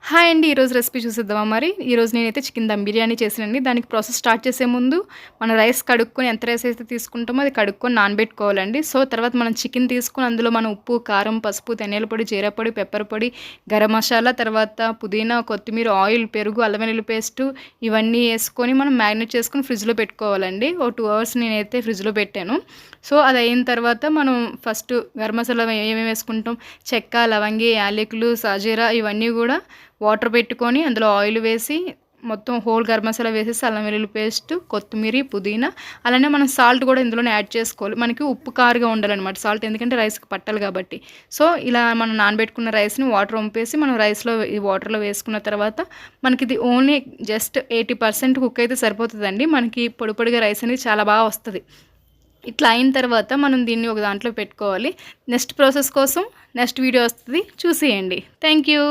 Hi అండి. ఈరోజు recipe చూసేద్దామా మరి? ఈరోజు నేనైతే చికెన్ దమ్ బిర్యానీ చేశానండి. దానికి ప్రాసెస్ స్టార్ట్ చేసే ముందు మనం రైస్ కడుక్కొని ఎంత రైస్ అయితే తీసుకుంటామో అది కడుక్కొని నానబెట్టుకోవాలండి. సో, తర్వాత మనం చికెన్ తీసుకొని అందులో మనం ఉప్పు, కారం, పసుపు, ధనియాల పొడి, జీరా పొడి, పెప్పర్ పొడి, గరం మసాలా, తర్వాత పుదీనా, కొత్తిమీర, ఆయిల్, పెరుగు, అల్లం వెల్లుల్లి పేస్టు ఇవన్నీ యేసుకొని మనం మ్యారినేట్ చేసుకొని ఫ్రిడ్జ్‌లో పెట్టుకోవాలండి. ఓ 2 అవర్స్ నేనైతే ఫ్రిడ్జ్‌లో పెట్టాను. సో, అదయిన తర్వాత మనం ఫస్ట్ గరం మసాలా ఏమేమి వేసుకుంటాం, చెక్క, లవంగి, యాలకులు, సాజీరా ఇవన్నీ గూడా వాటర్ పెట్టుకొని అందులో ఆయిల్ వేసి మొత్తం హోల్ గరం మసాలా వేసేసి అల్లం వెల్లుల్లి పేస్ట్, కొత్తిమీర, పుదీనా అలానే మనం సాల్ట్ కూడా ఇందులోనే యాడ్ చేసుకోవాలి. మనకి ఉప్పు కారుగా ఉండాలనమాట సాల్ట్ ఎందుకంటే రైస్‌కి పట్టాలి కాబట్టి. సో, ఇలా మనం నానబెట్టుకున్న రైస్‌ని వాటర్ వంపేసి మనం రైస్‌లో ఈ వాటర్‌లో వేసుకున్న తర్వాత మనకిది ఓన్లీ జస్ట్ 80% కుక్ అయితే సరిపోతదండి. మనకి పొడి పొడిగా రైస్ అనేది చాలా బాగా వస్తది. ఇట్లా అయిన తర్వాత మనం దీన్ని ఒక దాంట్లో పెట్టుకోవాలి. నెక్స్ట్ ప్రాసెస్ కోసం నెక్స్ట్ వీడియో వస్తది చూసేయండి. Thank you.